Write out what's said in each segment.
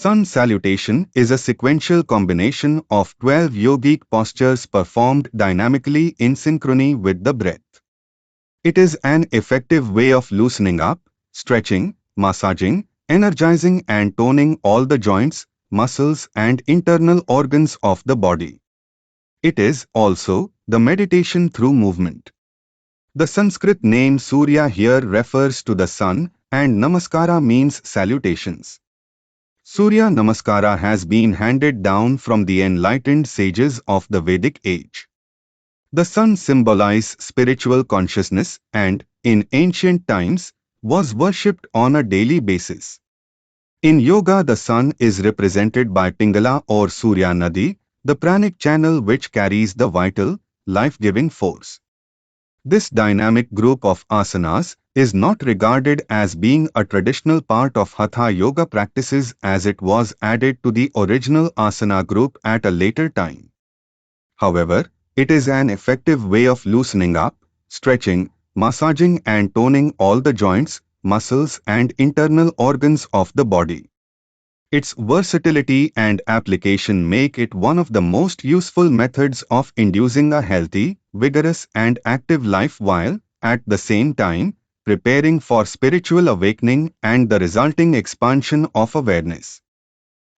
Sun Salutation is a sequential combination of 12 yogic postures performed dynamically in synchrony with the breath. It is an effective way of loosening up, stretching, massaging, energizing and toning all the joints, muscles and internal organs of the body. It is also the meditation through movement. The Sanskrit name Surya here refers to the sun and Namaskara means salutations. Surya Namaskara has been handed down from the enlightened sages of the Vedic age. The sun symbolizes spiritual consciousness and, in ancient times, was worshipped on a daily basis. In yoga, the sun is represented by Pingala or Surya Nadi, the pranic channel which carries the vital, life-giving force. This dynamic group of asanas is not regarded as being a traditional part of Hatha yoga practices as it was added to the original asana group at a later time. However, it is an effective way of loosening up, stretching, massaging and toning all the joints, muscles and internal organs of the body. Its versatility and application make it one of the most useful methods of inducing a healthy, vigorous and active life while, at the same time, preparing for spiritual awakening and the resulting expansion of awareness.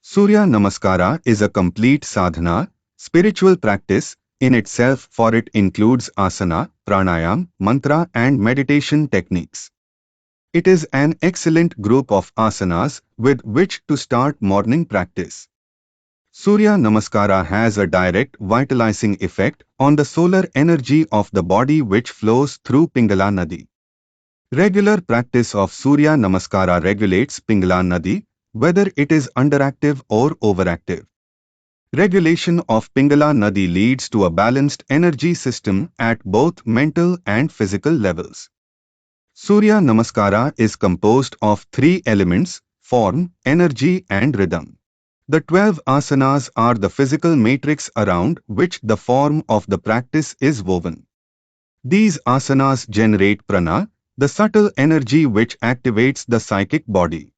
Surya Namaskara is a complete sadhana, spiritual practice, in itself, for it includes asana, pranayam, mantra and meditation techniques. It is an excellent group of asanas with which to start morning practice. Surya Namaskara has a direct vitalizing effect on the solar energy of the body which flows through Pingala Nadi. Regular practice of Surya Namaskara regulates Pingala Nadi, whether it is underactive or overactive. Regulation of Pingala Nadi leads to a balanced energy system at both mental and physical levels. Surya Namaskara is composed of three elements: form, energy and rhythm. The 12 asanas are the physical matrix around which the form of the practice is woven. These asanas generate prana, the subtle energy which activates the psychic body.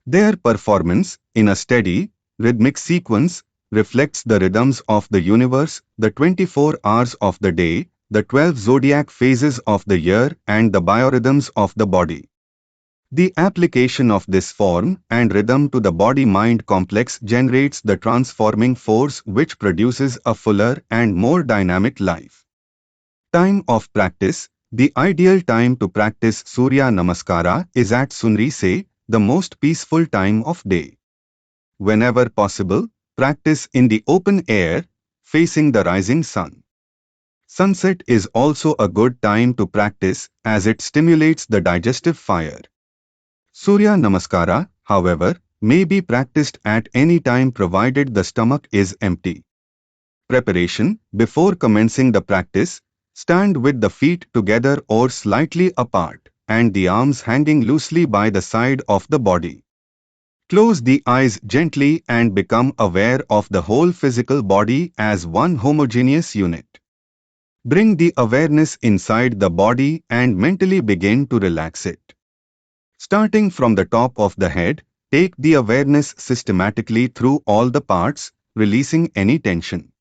Their performance, in a steady, rhythmic sequence, reflects the rhythms of the universe, the 24 hours of the day, the 12 zodiac phases of the year and the biorhythms of the body. The application of this form and rhythm to the body-mind complex generates the transforming force which produces a fuller and more dynamic life. Time of practice. The ideal time to practice Surya Namaskara is at sunrise, the most peaceful time of day. Whenever possible, practice in the open air, facing the rising sun. Sunset is also a good time to practice as it stimulates the digestive fire. Surya Namaskara, however, may be practiced at any time provided the stomach is empty. Preparation. Before commencing the practice, stand with the feet together or slightly apart and the arms hanging loosely by the side of the body. Close the eyes gently and become aware of the whole physical body as one homogeneous unit. Bring the awareness inside the body and mentally begin to relax it. Starting from the top of the head, take the awareness systematically through all the parts, releasing any tension.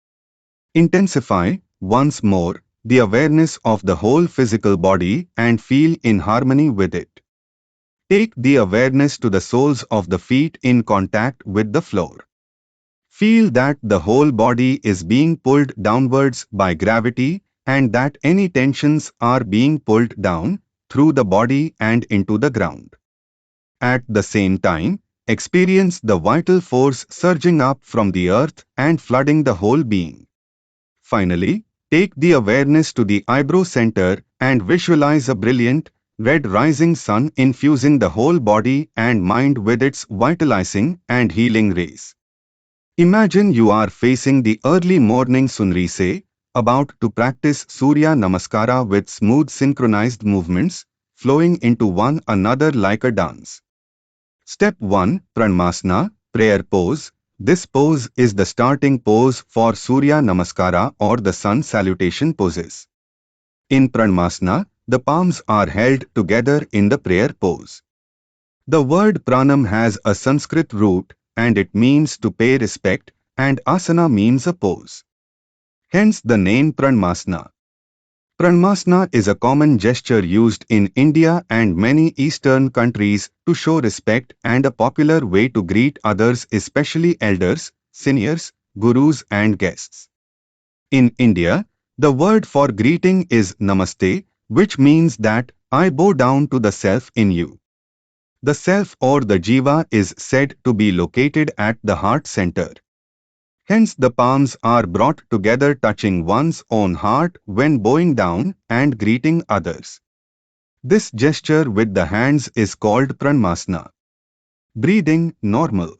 Intensify, once more, the awareness of the whole physical body and feel in harmony with it. Take the awareness to the soles of the feet in contact with the floor. Feel that the whole body is being pulled downwards by gravity and that any tensions are being pulled down through the body and into the ground. At the same time, experience the vital force surging up from the earth and flooding the whole being. Finally, take the awareness to the eyebrow center and visualize a brilliant, red rising sun infusing the whole body and mind with its vitalizing and healing rays. Imagine you are facing the early morning sunrise, about to practice Surya Namaskara with smooth synchronized movements, flowing into one another like a dance. Step 1. Pranmasana, prayer pose. This pose is the starting pose for Surya Namaskara or the Sun Salutation poses. In Pranmasana, the palms are held together in the prayer pose. The word pranam has a Sanskrit root, and it means to pay respect, and asana means a pose. Hence the name Pranmasana. Pranmasana is a common gesture used in India and many Eastern countries to show respect and a popular way to greet others, especially elders, seniors, gurus and guests. In India, the word for greeting is namaste, which means that I bow down to the self in you. The self or the jiva is said to be located at the heart center. Hence the palms are brought together touching one's own heart when bowing down and greeting others. This gesture with the hands is called pranmasana. Breathing normal.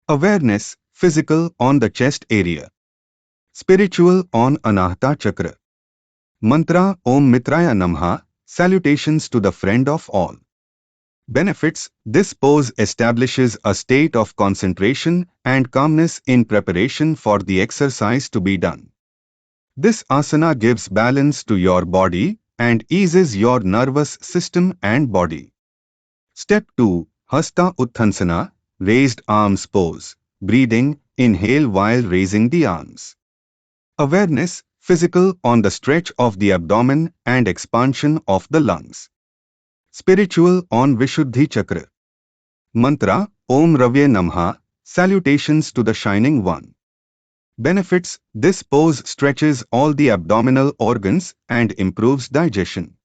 Awareness physical on the chest area. Spiritual on Anahata Chakra. Mantra Om Mitraya Namah, salutations to the friend of all. Benefits: this pose establishes a state of concentration and calmness in preparation for the exercise to be done. This asana gives balance to your body and eases your nervous system and body. Step 2. Hasta Utthansana, raised arms pose. Breathing, inhale while raising the arms. Awareness, physical on the stretch of the abdomen and expansion of the lungs. Spiritual on Vishuddhi Chakra. Mantra, Om Ravya Namah, salutations to the Shining One. Benefits: this pose stretches all the abdominal organs and improves digestion.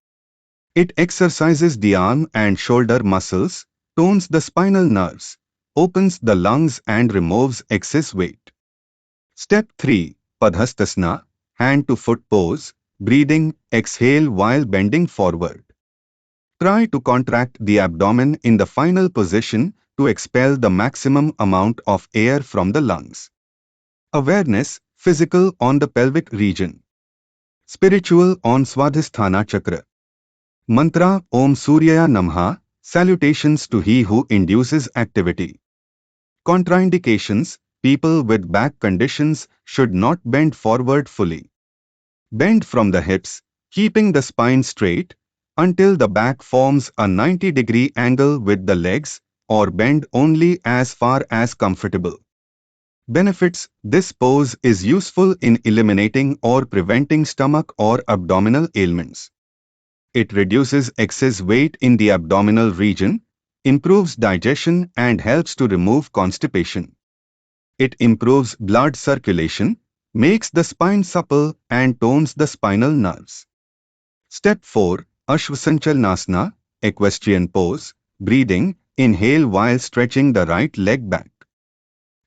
It exercises the arm and shoulder muscles, tones the spinal nerves, opens the lungs and removes excess weight. Step 3. Padhastasana, hand to foot pose. Breathing, exhale while bending forward. Try to contract the abdomen in the final position to expel the maximum amount of air from the lungs. Awareness, physical on the pelvic region. Spiritual on Swadhisthana Chakra. Mantra Om Surya Namaskar, salutations to he who induces activity. Contraindications: people with back conditions should not bend forward fully. Bend from the hips, keeping the spine straight, until the back forms a 90-degree angle with the legs, or bend only as far as comfortable. Benefits: this pose is useful in eliminating or preventing stomach or abdominal ailments. It reduces excess weight in the abdominal region, improves digestion and helps to remove constipation. It improves blood circulation, makes the spine supple and tones the spinal nerves. Step 4. Ashvasanchalnasana, equestrian pose. Breathing, inhale while stretching the right leg back.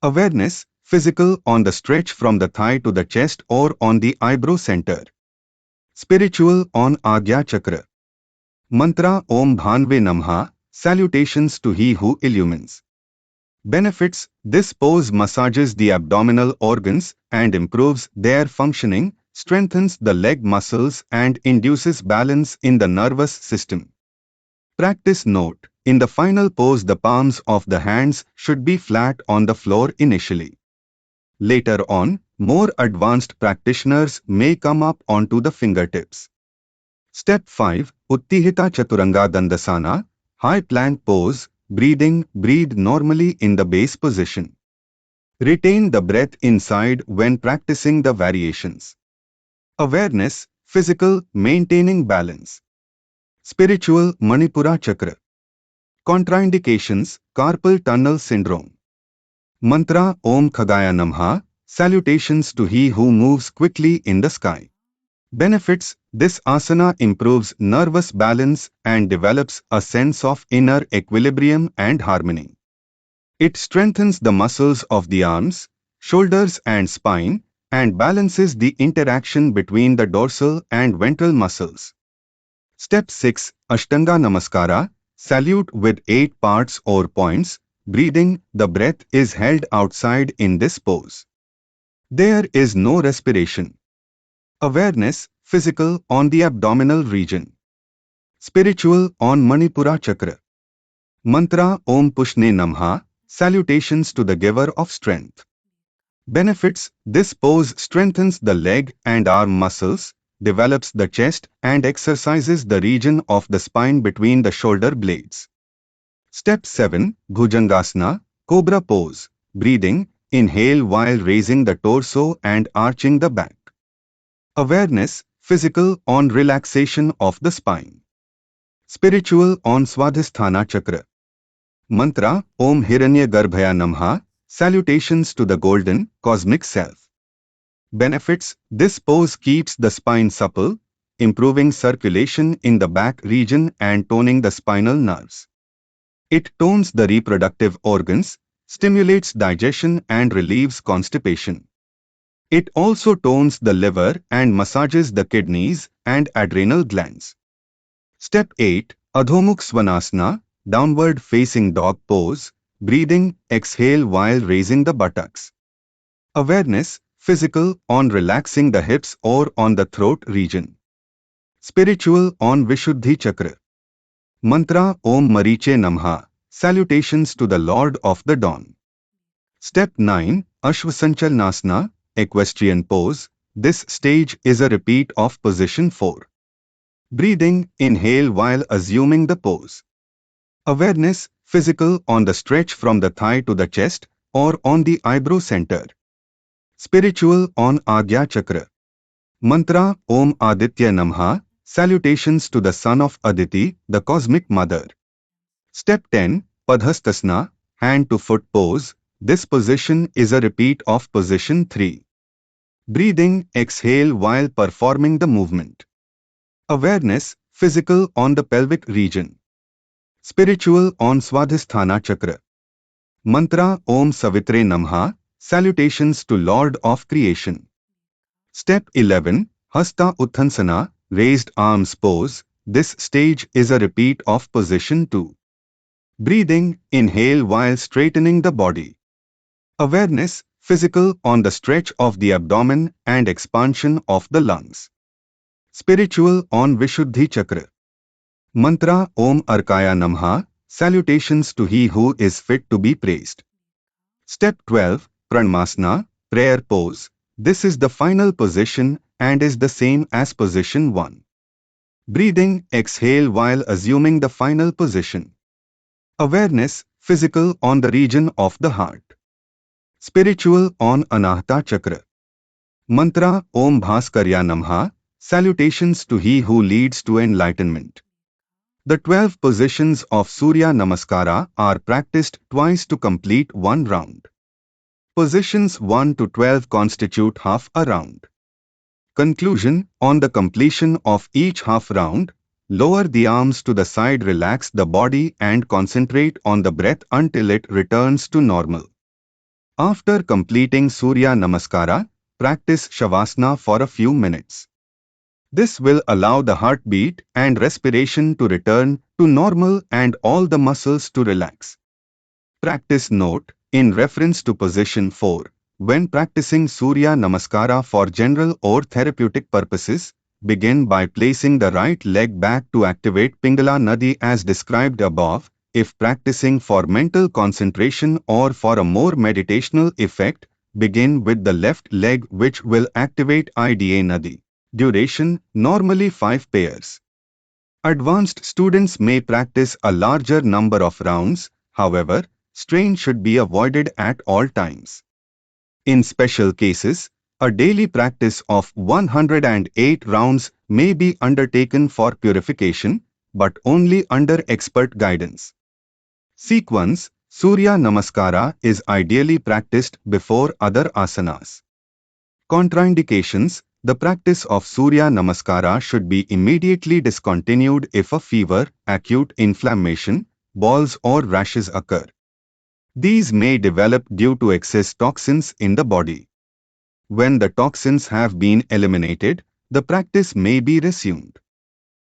Awareness, physical on the stretch from the thigh to the chest or on the eyebrow center. Spiritual on Agya Chakra. Mantra Om Bhanve Namah, salutations to he who illumines. Benefits: this pose massages the abdominal organs and improves their functioning, strengthens the leg muscles and induces balance in the nervous system. Practice note: in the final pose the palms of the hands should be flat on the floor initially. Later on, more advanced practitioners may come up onto the fingertips. Step 5. Uttihita Chaturanga Dandasana, high plank pose. Breathing, breathe normally in the base position. Retain the breath inside when practicing the variations. Awareness, physical, maintaining balance. Spiritual Manipura Chakra. Contraindications, carpal tunnel syndrome. Mantra Om Khagaya Namah, salutations to he who moves quickly in the sky. Benefits: this asana improves nervous balance and develops a sense of inner equilibrium and harmony. It strengthens the muscles of the arms, shoulders and spine, and balances the interaction between the dorsal and ventral muscles. Step 6. Ashtanga Namaskara, salute with 8 parts or points. Breathing, the breath is held outside in this pose. There is no respiration. Awareness, physical on the abdominal region. Spiritual on Manipura Chakra. Mantra Om Pushne Namah, salutations to the giver of strength. Benefits: this pose strengthens the leg and arm muscles, develops the chest and exercises the region of the spine between the shoulder blades. Step 7. Bhujangasana, Cobra pose. Breathing. Inhale while raising the torso and arching the back. Awareness, physical, on relaxation of the spine. Spiritual, on Swadhisthana Chakra. Mantra, Om Hiranya Garbhaya Namha, salutations to the golden, cosmic self. Benefits, this pose keeps the spine supple, improving circulation in the back region and toning the spinal nerves. It tones the reproductive organs, stimulates digestion and relieves constipation. It also tones the liver and massages the kidneys and adrenal glands. Step 8. Adhomukh Svanasana, downward facing dog pose, breathing, exhale while raising the buttocks. Awareness, physical, on relaxing the hips or on the throat region. Spiritual, on Vishuddhi Chakra. Mantra, Om Mariche Namha, salutations to the Lord of the Dawn. Step 9. Ashvasanchalnasana, equestrian pose. This stage is a repeat of position 4. Breathing, inhale while assuming the pose. Awareness, physical, on the stretch from the thigh to the chest or on the eyebrow center. Spiritual, on Agya Chakra. Mantra, Om Aditya Namha, salutations to the son of Aditi, the cosmic mother. Step 10. Padhastasana, hand to foot pose. This position is a repeat of position 3. Breathing, exhale while performing the movement. Awareness, physical, on the pelvic region. Spiritual, on Swadhisthana Chakra. Mantra, Om Savitre Namha, salutations to Lord of Creation. Step 11. Hasta Utthansana, raised arms pose. This stage is a repeat of position 2. Breathing, inhale while straightening the body. Awareness, physical, on the stretch of the abdomen and expansion of the lungs. Spiritual, on Vishuddhi Chakra. Mantra, Om Arkaya Namha, salutations to he who is fit to be praised. Step 12. Pranmasana, prayer pose. This is the final position and is the same as position 1. Breathing, exhale while assuming the final position. Awareness, physical, on the region of the heart. Spiritual, on Anahata Chakra. Mantra, Om Bhaskarya Namha, salutations to he who leads to enlightenment. The 12 positions of Surya Namaskara are practiced twice to complete one round. Positions 1 to 12 constitute half a round. Conclusion, on the completion of each half round, lower the arms to the side, relax the body and concentrate on the breath until it returns to normal. After completing Surya Namaskara, practice Shavasana for a few minutes. This will allow the heartbeat and respiration to return to normal and all the muscles to relax. Practice note, in reference to position 4, when practicing Surya Namaskara for general or therapeutic purposes, begin by placing the right leg back to activate Pingala Nadi as described above. If practicing for mental concentration or for a more meditational effect, begin with the left leg which will activate Ida Nadi. Duration, normally 5 pairs. Advanced students may practice a larger number of rounds, however, strain should be avoided at all times. In special cases, a daily practice of 108 rounds may be undertaken for purification, but only under expert guidance. Sequence, Surya Namaskara is ideally practiced before other asanas. Contraindications, the practice of Surya Namaskara should be immediately discontinued if a fever, acute inflammation, boils or rashes occur. These may develop due to excess toxins in the body. When the toxins have been eliminated, the practice may be resumed.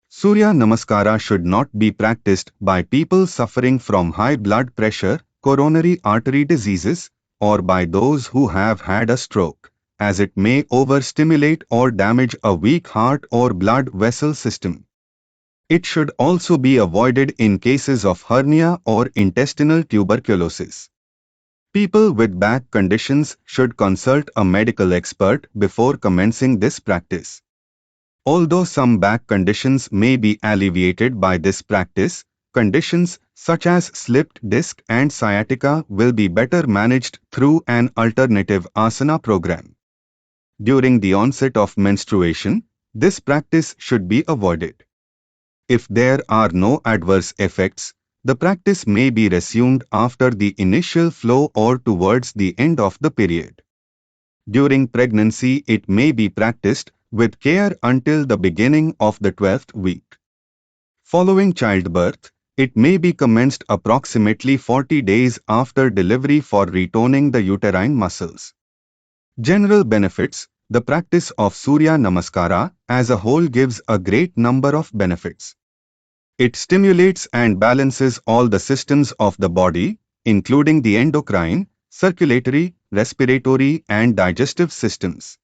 Surya Namaskara should not be practiced by people suffering from high blood pressure, coronary artery diseases, or by those who have had a stroke, as it may overstimulate or damage a weak heart or blood vessel system. It should also be avoided in cases of hernia or intestinal tuberculosis. People with back conditions should consult a medical expert before commencing this practice. Although some back conditions may be alleviated by this practice, Conditions such as slipped disc and sciatica will be better managed through an alternative asana program. During the onset of menstruation, this practice should be avoided. If there are no adverse effects, the practice may be resumed after the initial flow or towards the end of the period. During pregnancy, it may be practiced with care until the beginning of the 12th week. Following childbirth, it may be commenced approximately 40 days after delivery for retoning the uterine muscles. General benefits. The practice of Surya Namaskara as a whole gives a great number of benefits. It stimulates and balances all the systems of the body, including the endocrine, circulatory, respiratory, and digestive systems.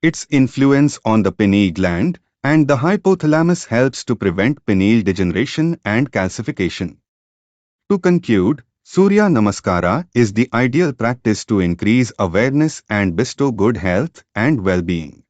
Its influence on the pineal gland and the hypothalamus helps to prevent pineal degeneration and calcification. To conclude, Surya Namaskara is the ideal practice to increase awareness and bestow good health and well-being.